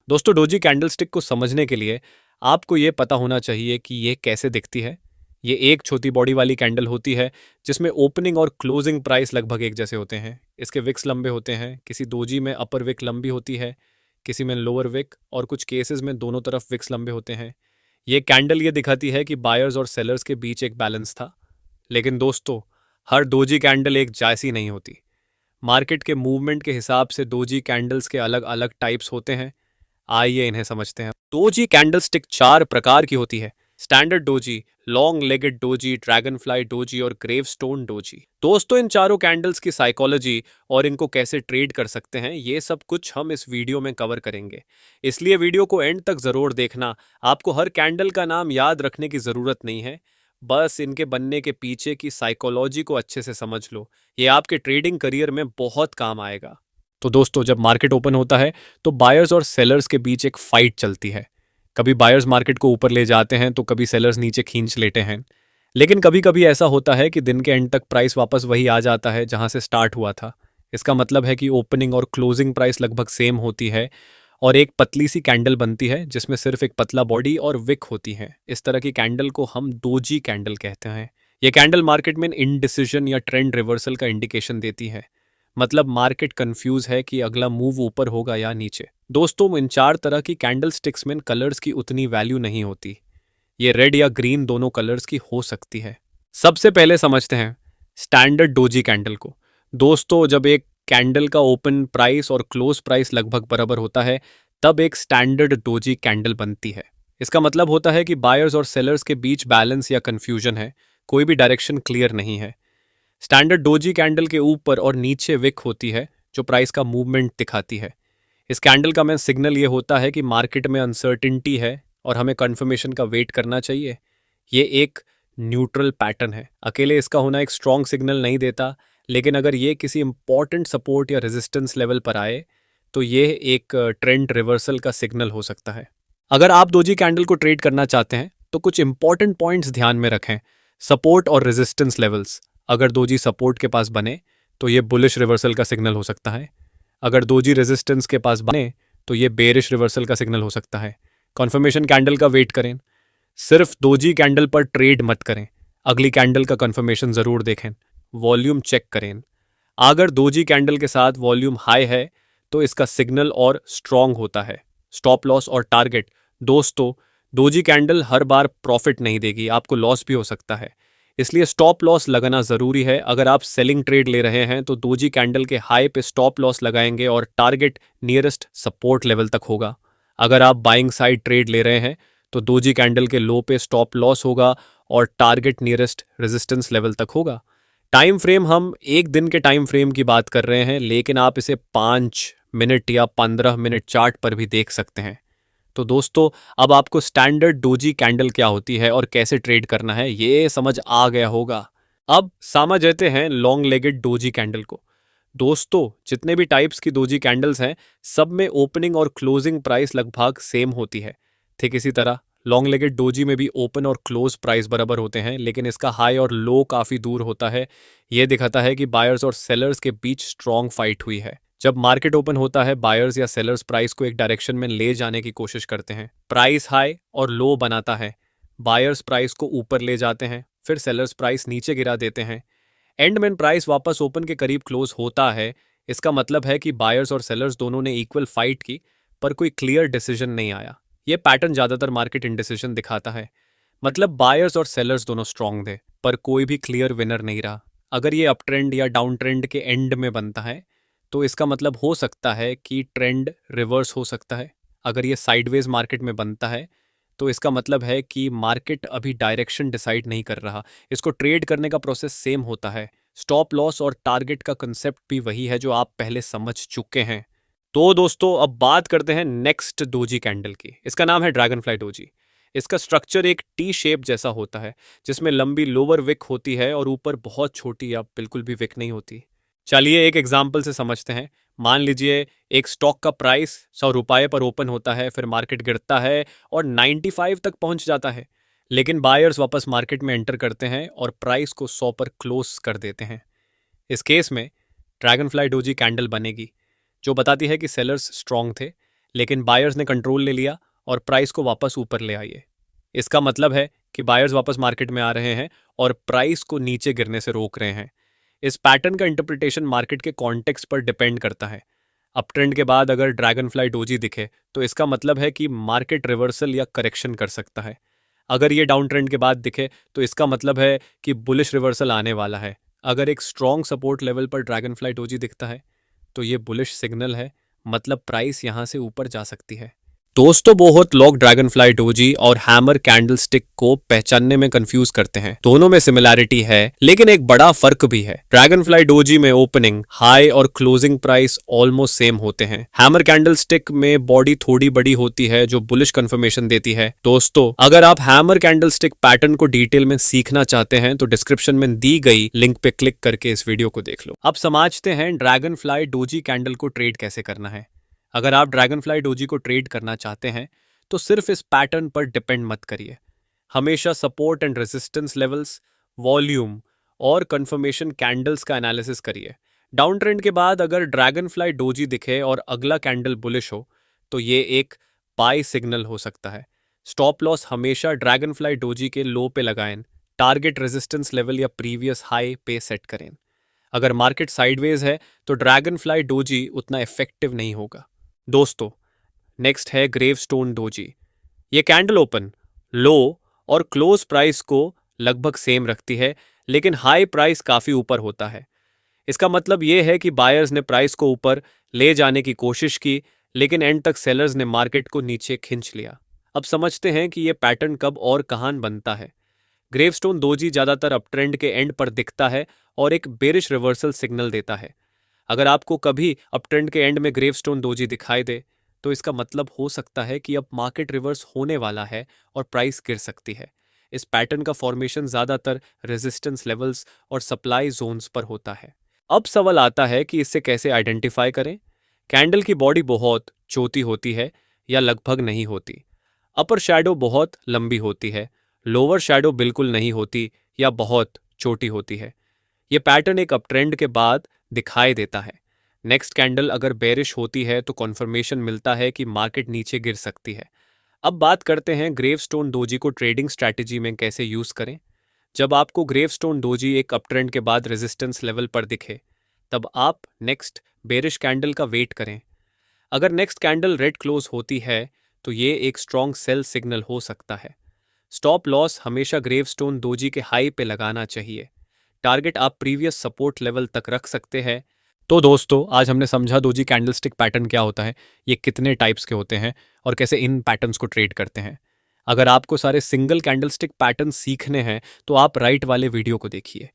दोस्तों doji candlestick को समझने के लिए आपको ये पता होना चाहिए कि ये कैसे दिखती है। ये एक छोटी बॉडी वाली कैंडल होती है जिसमें ओपनिंग और क्लोजिंग प्राइस लगभग एक जैसे होते हैं। इसके विक्स लंबे होते हैं, किसी डोजी में अपर विक लंबी होती है, किसी में लोअर विक और कुछ केसेस में दोनों तरफ विक्स लंबे होते हैं। ये कैंडल ये दिखाती है कि बायर्स और सेलर्स के बीच एक बैलेंस था। लेकिन दोस्तों, हर डोजी कैंडल एक जैसी नहीं होती। मार्केट के मूवमेंट के हिसाब से डोजी कैंडल्स के अलग अलग टाइप्स होते हैं। आइए इन्हें समझते हैं। डोजी कैंडलस्टिक चार प्रकार की होती है: standard doji, long legged doji, Dragonfly doji और ग्रेवस्टोन डोजी। दोस्तों, इन चारों कैंडल्स की साइकोलॉजी और इनको कैसे ट्रेड कर सकते हैं, ये सब कुछ हम इस वीडियो में कवर करेंगे। इसलिए वीडियो को एंड तक जरूर देखना। आपको हर कैंडल का नाम याद रखने की जरूरत नहीं है, बस इनके बनने के पीछे की साइकोलॉजी को अच्छे से समझ लो। ये आपके ट्रेडिंग करियर में बहुत काम आएगा। तो दोस्तों, जब मार्केट ओपन होता है तो बायर्स और सेलर्स के बीच एक फाइट चलती है। कभी बायर्स मार्केट को ऊपर ले जाते हैं तो कभी सेलर्स नीचे खींच लेते हैं। लेकिन कभी कभी ऐसा होता है कि दिन के एंड तक प्राइस वापस वही आ जाता है जहां से स्टार्ट हुआ था। इसका मतलब है कि ओपनिंग और क्लोजिंग प्राइस लगभग सेम होती है और एक पतली सी कैंडल बनती है जिसमें सिर्फ एक पतला बॉडी और विक होती है। इस तरह की कैंडल को हम डोजी कैंडल कहते हैं। ये कैंडल मार्केट में इनडिसीजन या ट्रेंड रिवर्सल का इंडिकेशन देती है। मतलब मार्केट कंफ्यूज है कि अगला मूव ऊपर होगा या नीचे। दोस्तों, इन चार तरह की कैंडल स्टिक्स में कलर्स की उतनी वैल्यू नहीं होती। ये रेड या ग्रीन दोनों कलर्स की हो सकती है। सबसे पहले समझते हैं स्टैंडर्ड डोजी कैंडल को। दोस्तों, जब एक कैंडल का ओपन प्राइस और क्लोज प्राइस लगभग बराबर होता है तब एक स्टैंडर्ड डोजी कैंडल बनती है। इसका मतलब होता है कि बायर्स और सेलर्स के बीच बैलेंस या कंफ्यूजन है, कोई भी डायरेक्शन क्लियर नहीं है। स्टैंडर्ड डोजी कैंडल के ऊपर और नीचे विक होती है जो प्राइस का मूवमेंट दिखाती है। इस कैंडल का मेन सिग्नल ये होता है कि मार्केट में अनसर्टिनिटी है और हमें कंफर्मेशन का वेट करना चाहिए। ये एक न्यूट्रल पैटर्न है। अकेले इसका होना एक स्ट्रॉन्ग सिग्नल नहीं देता, लेकिन अगर ये किसी इंपॉर्टेंट सपोर्ट या रेजिस्टेंस लेवल पर आए तो ये एक ट्रेंड रिवर्सल का सिग्नल हो सकता है। अगर आप डोजी कैंडल को ट्रेड करना चाहते हैं तो कुछ इंपॉर्टेंट पॉइंट्स ध्यान में रखें। सपोर्ट और रेजिस्टेंस लेवल्स। अगर दोजी सपोर्ट के पास बने तो ये बुलिश रिवर्सल का सिग्नल हो सकता है। अगर दोजी रेजिस्टेंस के पास बने तो ये बेरिश रिवर्सल का सिग्नल हो सकता है। कन्फर्मेशन कैंडल का वेट करें। सिर्फ दोजी कैंडल पर ट्रेड मत करें, अगली कैंडल का कन्फर्मेशन जरूर देखें। वॉल्यूम चेक करें। अगर दोजी कैंडल के साथ वॉल्यूम हाई है तो इसका सिग्नल और स्ट्रॉन्ग होता है। स्टॉप लॉस और टारगेट। दोस्तों, दोजी कैंडल हर बार प्रॉफिट नहीं देगी, आपको लॉस भी हो सकता है, इसलिए स्टॉप लॉस लगाना जरूरी है। अगर आप सेलिंग ट्रेड ले रहे हैं तो दोजी कैंडल के हाई पे स्टॉप लॉस लगाएंगे और टारगेट नियरेस्ट सपोर्ट लेवल तक होगा। अगर आप बाइंग साइड ट्रेड ले रहे हैं तो दोजी कैंडल के लो पे स्टॉप लॉस होगा और टारगेट नियरेस्ट रेजिस्टेंस लेवल तक होगा। टाइम फ्रेम, हम एक दिन के टाइम फ्रेम की बात कर रहे हैं, लेकिन आप इसे 5 मिनट या 15 मिनट चार्ट पर भी देख सकते हैं। तो दोस्तों, अब आपको स्टैंडर्ड डोजी कैंडल क्या होती है और कैसे ट्रेड करना है ये समझ आ गया होगा। अब समझते हैं लॉन्ग लेगेड डोजी कैंडल को। दोस्तों, जितने भी टाइप्स की डोजी कैंडल्स हैं सब में ओपनिंग और क्लोजिंग प्राइस लगभग सेम होती है। ठीक इसी तरह लॉन्ग लेगेड डोजी में भी ओपन और क्लोज प्राइस बराबर होते हैं, लेकिन इसका हाई और लो काफ़ी दूर होता है। यह दिखाता है कि बायर्स और सेलर्स के बीच स्ट्रॉन्ग फाइट हुई है। जब मार्केट ओपन होता है बायर्स या सेलर्स प्राइस को एक डायरेक्शन में ले जाने की कोशिश करते हैं। प्राइस हाई और लो बनाता है, बायर्स प्राइस को ऊपर ले जाते हैं, फिर सेलर्स प्राइस नीचे गिरा देते हैं। एंड में प्राइस वापस ओपन के करीब क्लोज होता है। इसका मतलब है कि बायर्स और सेलर्स दोनों ने इक्वल फाइट की पर कोई क्लियर डिसीजन नहीं आया। यह पैटर्न ज्यादातर मार्केट इंडिसीजन दिखाता है। मतलब बायर्स और सेलर्स दोनों स्ट्रांग थे पर कोई भी क्लियर विनर नहीं रहा। अगर ये अप ट्रेंड या डाउन ट्रेंड के एंड में बनता है तो इसका मतलब हो सकता है कि ट्रेंड रिवर्स हो सकता है। अगर ये साइडवेज मार्केट में बनता है तो इसका मतलब है कि मार्केट अभी डायरेक्शन डिसाइड नहीं कर रहा। इसको ट्रेड करने का प्रोसेस सेम होता है। स्टॉप लॉस और टारगेट का कंसेप्ट भी वही है जो आप पहले समझ चुके हैं। तो दोस्तों, अब बात करते हैं नेक्स्ट डोजी कैंडल की। इसका नाम है ड्रैगनफ्लाई डोजी। इसका स्ट्रक्चर एक टी शेप जैसा होता है जिसमें लंबी लोअर विक होती है और ऊपर बहुत छोटी या बिल्कुल भी विक नहीं होती। चलिए एक एग्जाम्पल से समझते हैं। मान लीजिए एक स्टॉक का प्राइस 100 रुपये पर ओपन होता है, फिर मार्केट गिरता है और 95 तक पहुंच जाता है, लेकिन बायर्स वापस मार्केट में एंटर करते हैं और प्राइस को 100 पर क्लोज कर देते हैं। इस केस में ड्रैगनफ्लाई डोजी कैंडल बनेगी जो बताती है कि सेलर्स स्ट्रांग थे, लेकिन बायर्स ने कंट्रोल ले लिया और प्राइस को वापस ऊपर ले आइए। इसका मतलब है कि बायर्स वापस मार्केट में आ रहे हैं और प्राइस को नीचे गिरने से रोक रहे हैं। इस पैटर्न का इंटरप्रिटेशन मार्केट के कॉन्टेक्स्ट पर डिपेंड करता है। अप ट्रेंड के बाद अगर ड्रैगन फ्लाई डोजी दिखे तो इसका मतलब है कि मार्केट रिवर्सल या करेक्शन कर सकता है। अगर ये डाउन ट्रेंड के बाद दिखे तो इसका मतलब है कि बुलिश रिवर्सल आने वाला है। अगर एक स्ट्रॉन्ग सपोर्ट लेवल पर ड्रैगन फ्लाई डोजी दिखता है तो ये बुलिश सिग्नल है, मतलब प्राइस यहां से ऊपर जा सकती है। दोस्तों, बहुत लोग ड्रैगन फ्लाई डोजी और हैमर कैंडल स्टिक को पहचानने में कंफ्यूज करते हैं। दोनों में सिमिलैरिटी है लेकिन एक बड़ा फर्क भी है। ड्रैगन फ्लाई डोजी में ओपनिंग, हाई और क्लोजिंग प्राइस ऑलमोस्ट सेम होते हैं। हैमर कैंडल स्टिक में बॉडी थोड़ी बड़ी होती है जो बुलिश कंफर्मेशन देती है। दोस्तों, अगर आप हैमर कैंडल स्टिक पैटर्न को डिटेल में सीखना चाहते हैं तो डिस्क्रिप्शन में दी गई लिंक पे क्लिक करके इस वीडियो को देख लो। अब समझते हैं ड्रैगन फ्लाई डोजी कैंडल को ट्रेड कैसे करना है। अगर आप ड्रैगन फ्लाई डोजी को ट्रेड करना चाहते हैं तो सिर्फ इस पैटर्न पर डिपेंड मत करिए। हमेशा support and resistance levels, volume और कंफर्मेशन कैंडल्स का एनालिसिस करिए। डाउन ट्रेंड के बाद अगर ड्रैगन फ्लाई डोजी दिखे और अगला कैंडल बुलिश हो तो ये एक बाय सिग्नल हो सकता है। स्टॉप लॉस हमेशा ड्रैगन फ्लाई डोजी के लो पे लगाएं। टारगेट रेजिस्टेंस लेवल या प्रीवियस हाई पे सेट करें। अगर मार्केट साइडवेज है तो ड्रैगन फ्लाई डोजी उतना इफेक्टिव नहीं होगा। दोस्तों, नेक्स्ट है ग्रेवस्टोन डोजी। ये कैंडल ओपन, लो और क्लोज प्राइस को लगभग सेम रखती है लेकिन हाई प्राइस काफी ऊपर होता है। इसका मतलब ये है कि बायर्स ने प्राइस को ऊपर ले जाने की कोशिश की लेकिन एंड तक सेलर्स ने मार्केट को नीचे खींच लिया। अब समझते हैं कि ये पैटर्न कब और कहां बनता है। ग्रेवस्टोन डोजी ज्यादातर अप ट्रेंड के एंड पर दिखता है और एक बेरिश रिवर्सल सिग्नल देता है। अगर आपको कभी अप ट्रेंड के एंड में ग्रेवस्टोन डोजी दिखाई दे तो इसका मतलब हो सकता है कि अब मार्केट रिवर्स होने वाला है और प्राइस गिर सकती है। इस पैटर्न का फॉर्मेशन ज्यादातर रेजिस्टेंस लेवल्स और सप्लाई जोन्स पर होता है। अब सवाल आता है कि इसे कैसे आइडेंटिफाई करें। कैंडल की बॉडी बहुत छोटी होती है या लगभग नहीं होती। अपर शैडो बहुत लंबी होती है, लोअर शैडो बिल्कुल नहीं होती या बहुत छोटी होती है। यह पैटर्न एक अप ट्रेंड के बाद दिखाई देता है। नेक्स्ट कैंडल अगर बेरिश होती है तो कॉन्फर्मेशन मिलता है कि मार्केट नीचे गिर सकती है। अब बात करते हैं ग्रेवस्टोन डोजी को ट्रेडिंग स्ट्रैटेजी में कैसे यूज करें। जब आपको ग्रेवस्टोन डोजी एक अप ट्रेंड के बाद रेजिस्टेंस लेवल पर दिखे तब आप नेक्स्ट बेरिश कैंडल का वेट करें। अगर नेक्स्ट कैंडल रेड क्लोज होती है तो ये एक स्ट्रॉन्ग सेल सिग्नल हो सकता है। स्टॉप लॉस हमेशा ग्रेवस्टोन डोजी के हाई पे लगाना चाहिए। टारगेट आप प्रीवियस सपोर्ट लेवल तक रख सकते हैं। तो दोस्तों, आज हमने समझा डोजी कैंडलस्टिक पैटर्न क्या होता है, ये कितने टाइप्स के होते हैं और कैसे इन पैटर्न्स को ट्रेड करते हैं। अगर आपको सारे सिंगल कैंडलस्टिक पैटर्न सीखने हैं तो आप राइट वाले वीडियो को देखिए।